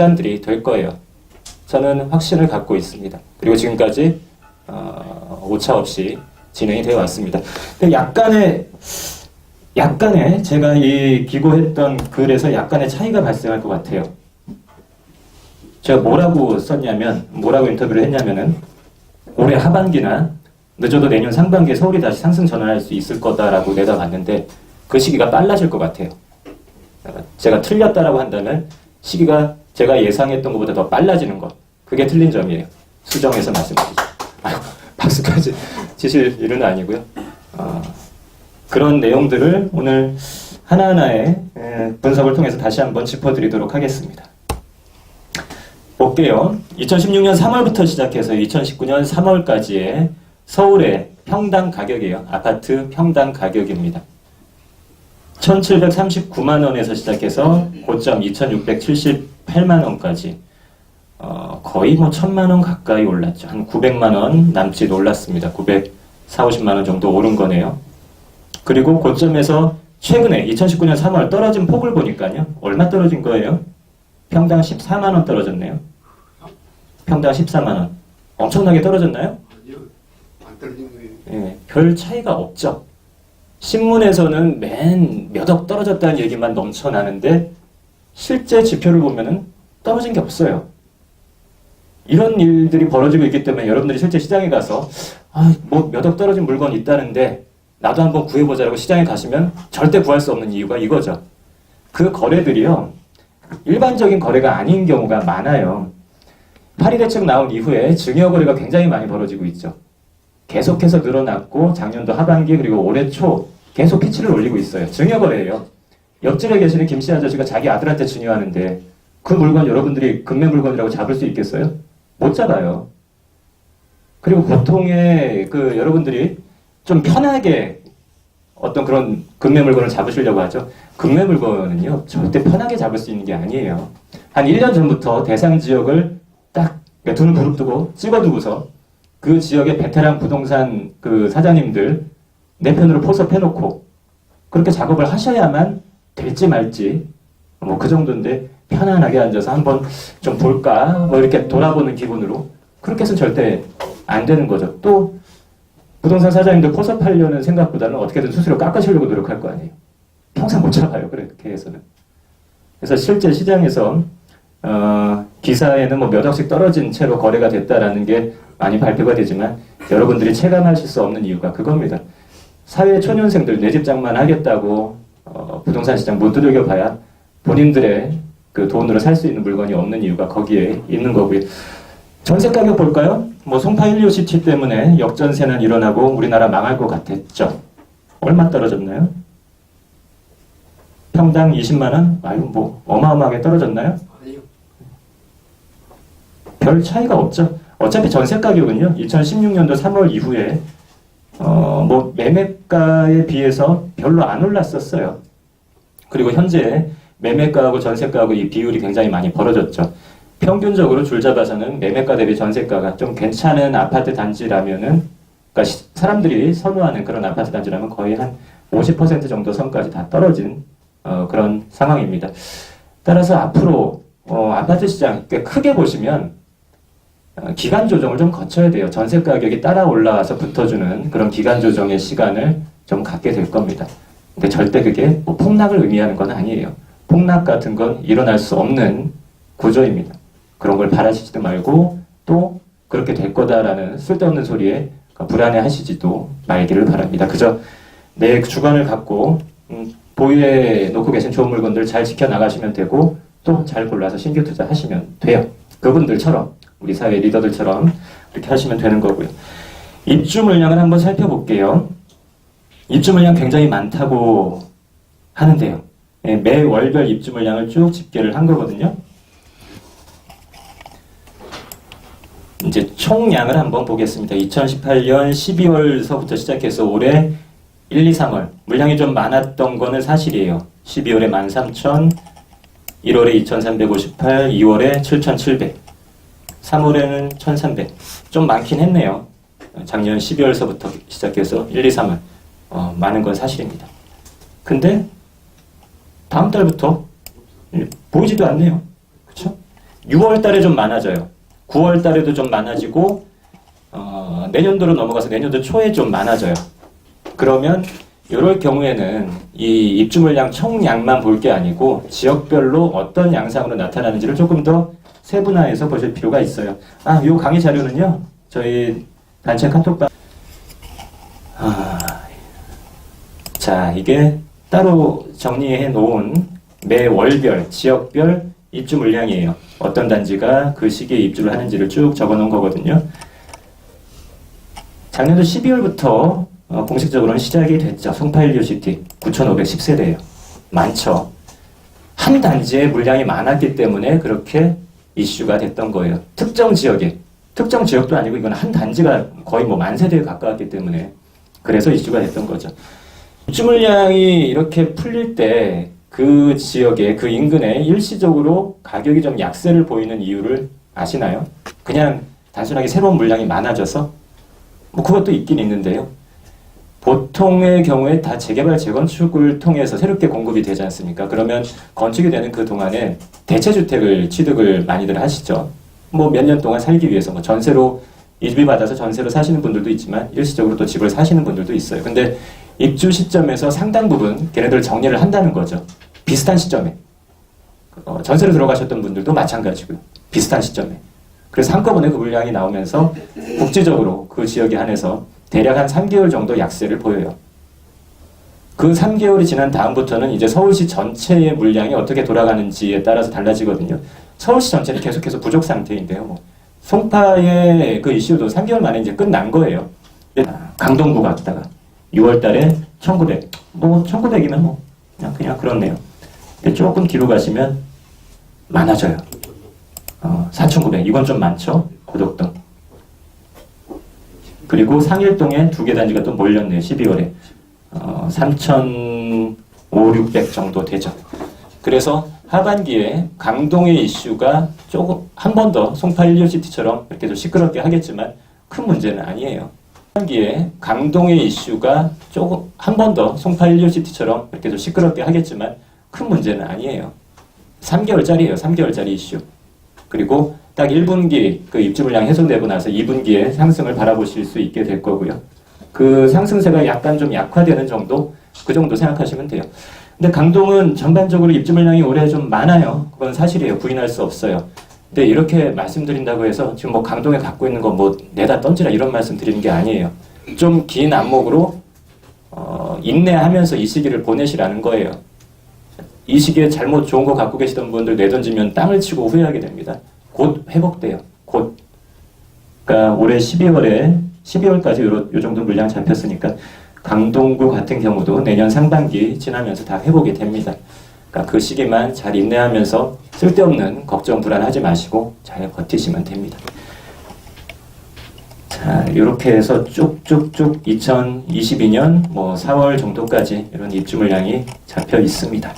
시간들이 될 거예요. 저는 확신을 갖고 있습니다. 그리고 지금까지 오차 없이 진행이 되어 왔습니다. 근데 약간의 제가 이 기고했던 글에서 약간의 차이가 발생할 것 같아요. 제가 뭐라고 썼냐면, 뭐라고 인터뷰를 했냐면은 올해 하반기나 늦어도 내년 상반기에 서울이 다시 상승 전환할 수 있을 거다라고 내다봤는데 그 시기가 빨라질 것 같아요. 제가 틀렸다라고 한다면 시기가 제가 예상했던 것보다 더 빨라지는 것. 그게 틀린 점이에요. 수정해서 말씀드리죠. 박수까지 치실 일은 아니고요. 그런 내용들을 오늘 하나하나의 분석을 통해서 다시 한번 짚어드리도록 하겠습니다. 볼게요. 2016년 3월부터 시작해서 2019년 3월까지의 서울의 평당 가격이에요. 아파트 평당 가격입니다. 1,739만 원에서 시작해서 고점 2,678만 원까지 거의 뭐 1,000만 원 가까이 올랐죠. 한 900만 원 남짓 올랐습니다. 940, 50만 원 정도 오른 거네요. 그리고 고점에서 최근에 2019년 3월 떨어진 폭을 보니까요. 얼마 떨어진 거예요? 평당 14만 원 떨어졌네요. 평당 14만 원. 엄청나게 떨어졌나요? 아니요. 안 떨어진 거예요. 예, 별 차이가 없죠. 신문에서는 맨 몇 억 떨어졌다는 얘기만 넘쳐나는데 실제 지표를 보면은 떨어진 게 없어요. 이런 일들이 벌어지고 있기 때문에 여러분들이 실제 시장에 가서 뭐 몇 억 떨어진 물건이 있다는데 나도 한번 구해보자라고 시장에 가시면 절대 구할 수 없는 이유가 이거죠. 그 거래들이요. 일반적인 거래가 아닌 경우가 많아요. 파리 대책 나온 이후에 증여 거래가 굉장히 많이 벌어지고 있죠. 계속해서 늘어났고 작년도 하반기 그리고 올해 초 계속 피치를 올리고 있어요. 증여 거래예요. 옆집에 계시는 김씨 아저씨가 자기 아들한테 증여하는데 그 물건 여러분들이 금매 물건이라고 잡을 수 있겠어요? 못 잡아요. 그리고 보통의 여러분들이 좀 편하게 어떤 그런 금매 물건을 잡으시려고 하죠. 금매 물건은요, 절대 편하게 잡을 수 있는 게 아니에요. 한 1년 전부터 대상 지역을 딱 눈을 부릅뜨고 찍어두고서 그 지역의 베테랑 부동산 사장님들 내 편으로 포섭해놓고 그렇게 작업을 하셔야만 될지 말지 뭐 그 정도인데 편안하게 앉아서 한번 좀 볼까 뭐 이렇게 돌아보는 기분으로 그렇게 해서는 절대 안 되는 거죠. 또 부동산 사장님들 포섭하려는 생각보다는 어떻게든 수수료 깎으시려고 노력할 거 아니에요. 평생 못 잡아요. 그렇게 해서는. 그래서 실제 시장에서 기사에는 뭐 몇 억씩 떨어진 채로 거래가 됐다라는 게 많이 발표가 되지만 여러분들이 체감하실 수 없는 이유가 그겁니다. 사회 초년생들 내 집 장만 하겠다고 부동산 시장 못 두들겨봐야 본인들의 그 돈으로 살 수 있는 물건이 없는 이유가 거기에 있는 거고요. 전세 가격 볼까요? 뭐 송파 1, 2, 5 시티 때문에 역전세는 일어나고 우리나라 망할 것 같았죠. 얼마 떨어졌나요? 평당 20만 원? 아유 뭐 어마어마하게 떨어졌나요? 아니요. 별 차이가 없죠. 어차피 전세 가격은요. 2016년도 3월 이후에 뭐 매매가에 비해서 별로 안 올랐었어요. 그리고 현재 매매가하고 전세가하고 이 비율이 굉장히 많이 벌어졌죠. 평균적으로 줄 잡아서는 매매가 대비 전세가가 좀 괜찮은 아파트 단지라면은, 그러니까 사람들이 선호하는 그런 아파트 단지라면 거의 한 50% 정도 선까지 다 떨어진 그런 상황입니다. 따라서 앞으로 아파트 시장 꽤 크게 보시면 기간 조정을 좀 거쳐야 돼요. 전세 가격이 따라 올라와서 붙어주는 그런 기간 조정의 시간을 좀 갖게 될 겁니다. 근데 절대 그게 뭐 폭락을 의미하는 건 아니에요. 폭락 같은 건 일어날 수 없는 구조입니다. 그런 걸 바라시지도 말고 또 그렇게 될 거다라는 쓸데없는 소리에 불안해 하시지도 말기를 바랍니다. 그저 내 주관을 갖고 보유해 놓고 계신 좋은 물건들 잘 지켜나가시면 되고 또 잘 골라서 신규 투자하시면 돼요. 그분들처럼 우리 사회 리더들처럼 이렇게 하시면 되는 거고요. 입주 물량을 한번 살펴볼게요. 입주 물량 굉장히 많다고 하는데요. 매 월별 입주 물량을 쭉 집계를 한 거거든요. 이제 총량을 한번 보겠습니다. 2018년 12월서부터 시작해서 올해 1, 2, 3월 물량이 좀 많았던 거는 사실이에요. 12월에 13,000, 1월에 2,358, 2월에 7,700, 3월에는 1,300. 좀 많긴 했네요. 작년 12월서부터 시작해서 1, 2, 3월 많은 건 사실입니다. 근데 다음 달부터 보이지도 않네요. 그렇죠? 6월 달에 좀 많아져요. 9월 달에도 좀 많아지고 내년도로 넘어가서 내년도 초에 좀 많아져요. 그러면 이럴 경우에는 이 입주 물량 총량만 볼 게 아니고 지역별로 어떤 양상으로 나타나는지를 조금 더 세분화해서 보실 필요가 있어요. 이 강의 자료는요, 저희 단체 카톡방. 자, 이게 따로 정리해 놓은 매 월별, 지역별 입주 물량이에요. 어떤 단지가 그 시기에 입주를 하는지를 쭉 적어 놓은 거거든요. 작년도 12월부터 공식적으로는 시작이 됐죠. 송파일뉴시티 9,510세대예요. 많죠. 한 단지에 물량이 많았기 때문에 그렇게 이슈가 됐던 거예요. 특정 지역에, 특정 지역도 아니고 이건 한 단지가 거의 뭐 10,000세대에 가까웠기 때문에 그래서 이슈가 됐던 거죠. 입주 물량이 이렇게 풀릴 때 그 지역에, 그 인근에 일시적으로 가격이 좀 약세를 보이는 이유를 아시나요? 그냥 단순하게 새로운 물량이 많아져서? 뭐 그것도 있긴 있는데요. 보통의 경우에 다 재개발, 재건축을 통해서 새롭게 공급이 되지 않습니까? 그러면 건축이 되는 그 동안에 대체주택을 취득을 많이들 하시죠. 뭐 몇 년 동안 살기 위해서 뭐 전세로 입주비 받아서 전세로 사시는 분들도 있지만 일시적으로 또 집을 사시는 분들도 있어요. 근데 입주 시점에서 상당 부분 걔네들 정리를 한다는 거죠. 비슷한 시점에. 전세로 들어가셨던 분들도 마찬가지고요. 비슷한 시점에. 그래서 한꺼번에 그 물량이 나오면서 국지적으로 그 지역에 한해서 대략 한 3개월 정도 약세를 보여요. 그 3개월이 지난 다음부터는 이제 서울시 전체의 물량이 어떻게 돌아가는지에 따라서 달라지거든요. 서울시 전체는 계속해서 부족 상태인데요. 뭐 송파의 그 이슈도 3개월 만에 이제 끝난 거예요. 강동구 갔다가 6월 달에 1900. 뭐 1900이면 뭐 그냥 그렇네요. 조금 뒤로 가시면 많아져요. 4,900. 이건 좀 많죠? 고덕동. 그리고 상일동에 2개 단지가 또 몰렸네요. 12월에. 3,500 정도 되죠. 그래서 하반기에 강동의 이슈가 조금 한 번 더 송파 일뉴시티처럼 이렇게 좀 시끄럽게 하겠지만 큰 문제는 아니에요. 하반기에 강동의 이슈가 조금 한 번 더 송파 일뉴시티처럼 이렇게 좀 시끄럽게 하겠지만 큰 문제는 아니에요. 3개월짜리예요. 3개월짜리 이슈. 그리고 딱 1분기 그 입주 물량 해소되고 나서 2분기에 상승을 바라보실 수 있게 될 거고요. 그 상승세가 약간 좀 약화되는 정도? 그 정도 생각하시면 돼요. 근데 강동은 전반적으로 입주 물량이 올해 좀 많아요. 그건 사실이에요. 부인할 수 없어요. 근데 이렇게 말씀드린다고 해서 지금 뭐 강동에 갖고 있는 거 뭐 내다 던지라 이런 말씀 드리는 게 아니에요. 좀 긴 안목으로 인내하면서 이 시기를 보내시라는 거예요. 이 시기에 잘못 좋은 거 갖고 계시던 분들 내던지면 땅을 치고 후회하게 됩니다. 곧 회복돼요. 곧. 그러니까 올해 12월까지 요 정도 물량 잡혔으니까 강동구 같은 경우도 내년 상반기 지나면서 다 회복이 됩니다. 그러니까 그 시기만 잘 인내하면서 쓸데없는 걱정 불안하지 마시고 잘 버티시면 됩니다. 자, 이렇게 해서 쭉쭉쭉 2022년 뭐 4월 정도까지 이런 입주 물량이 잡혀 있습니다.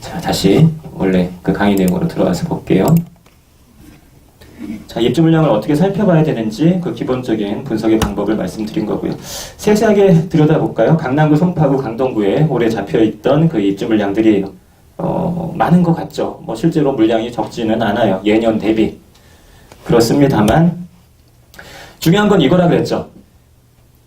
자, 다시 원래 그 강의 내용으로 들어와서 볼게요. 자, 입주 물량을 어떻게 살펴봐야 되는지 그 기본적인 분석의 방법을 말씀드린 거고요. 세세하게 들여다볼까요? 강남구, 송파구, 강동구에 올해 잡혀있던 그 입주 물량들이에요. 많은 것 같죠. 뭐 실제로 물량이 적지는 않아요. 예년 대비. 그렇습니다만 중요한 건 이거라 그랬죠.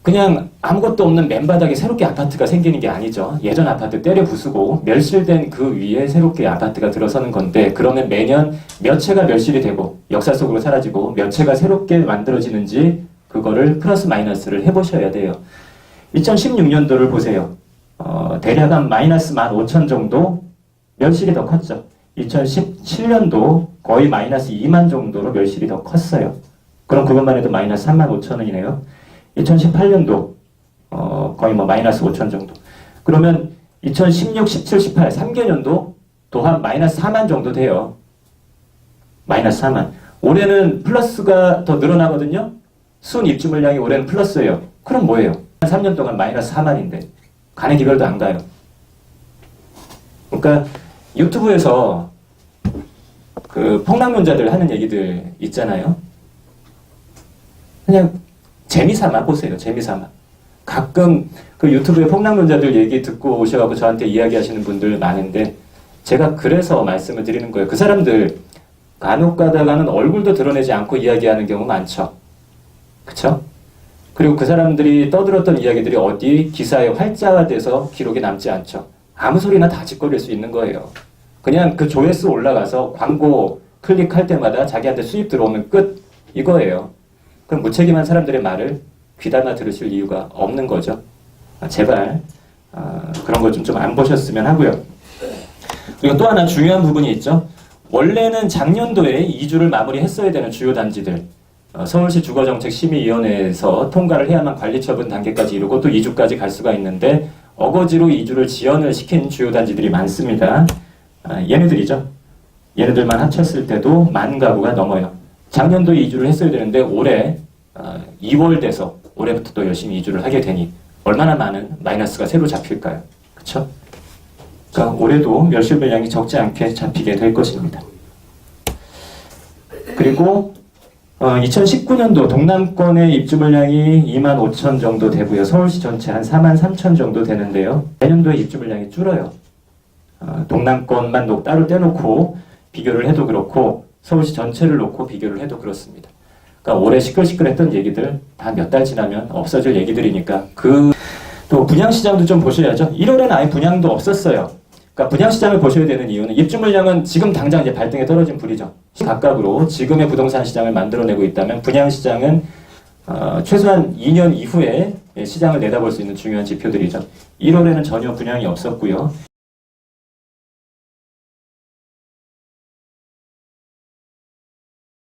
그냥 아무것도 없는 맨바닥에 새롭게 아파트가 생기는 게 아니죠. 예전 아파트 때려 부수고 멸실된 그 위에 새롭게 아파트가 들어서는 건데 그러면 매년 몇 채가 멸실이 되고 역사 속으로 사라지고 몇 채가 새롭게 만들어지는지 그거를 플러스 마이너스를 해보셔야 돼요. 2016년도를 보세요. 대략 한 마이너스 15,000 정도 멸실이 더 컸죠. 2017년도 거의 마이너스 2만 정도로 멸실이 더 컸어요. 그럼 그것만 해도 마이너스 35,000원이네요. 2018년도 거의 뭐 마이너스 5천 정도. 그러면 2016, 17, 18, 3개년도 또한 마이너스 4만 정도 돼요. 마이너스 4만. 올해는 플러스가 더 늘어나거든요. 순 입주 물량이 올해는 플러스예요. 그럼 뭐예요? 3년 동안 마이너스 4만인데 간의 기별도 안 가요. 그러니까 유튜브에서 그 폭락론자들 하는 얘기들 있잖아요. 그냥 재미삼아 보세요. 재미삼아. 가끔 그 유튜브에 폭락론자들 얘기 듣고 오셔가지고 저한테 이야기하시는 분들 많은데 제가 그래서 말씀을 드리는 거예요. 그 사람들 간혹 가다가는 얼굴도 드러내지 않고 이야기하는 경우 많죠. 그쵸? 그리고 그 사람들이 떠들었던 이야기들이 어디 기사에 활자화돼서 기록에 남지 않죠. 아무 소리나 다 짓거릴 수 있는 거예요. 그냥 그 조회수 올라가서 광고 클릭할 때마다 자기한테 수입 들어오면 끝 이거예요. 그럼 무책임한 사람들의 말을 귀담아 들으실 이유가 없는 거죠. 제발 그런 거 좀 안 보셨으면 하고요. 그리고 또 하나 중요한 부분이 있죠. 원래는 작년도에 2주를 마무리했어야 되는 주요 단지들 서울시 주거정책심의위원회에서 통과를 해야만 관리처분 단계까지 이루고 또 2주까지 갈 수가 있는데 어거지로 2주를 지연을 시킨 주요 단지들이 많습니다. 얘네들이죠. 얘네들만 합쳤을 때도 10,000가구가 넘어요. 작년도 2주를 했어야 되는데 올해 2월 돼서 올해부터 또 열심히 2주를 하게 되니 얼마나 많은 마이너스가 새로 잡힐까요? 그렇죠? 그러니까 올해도 멸실 물량이 적지 않게 잡히게 될 것입니다. 그리고 2019년도 동남권의 입주 물량이 25,000 정도 되고요. 서울시 전체 한 43,000 정도 되는데요. 내년도에 입주 물량이 줄어요. 동남권만 따로 떼놓고 비교를 해도 그렇고 서울시 전체를 놓고 비교를 해도 그렇습니다. 그러니까 올해 시끌시끌했던 얘기들 다 몇 달 지나면 없어질 얘기들이니까 또 분양시장도 좀 보셔야죠. 1월에는 아예 분양도 없었어요. 그러니까 분양시장을 보셔야 되는 이유는 입주 물량은 지금 당장 이제 발등에 떨어진 불이죠. 각각으로 지금의 부동산 시장을 만들어내고 있다면 분양시장은 최소한 2년 이후에 시장을 내다볼 수 있는 중요한 지표들이죠. 1월에는 전혀 분양이 없었고요.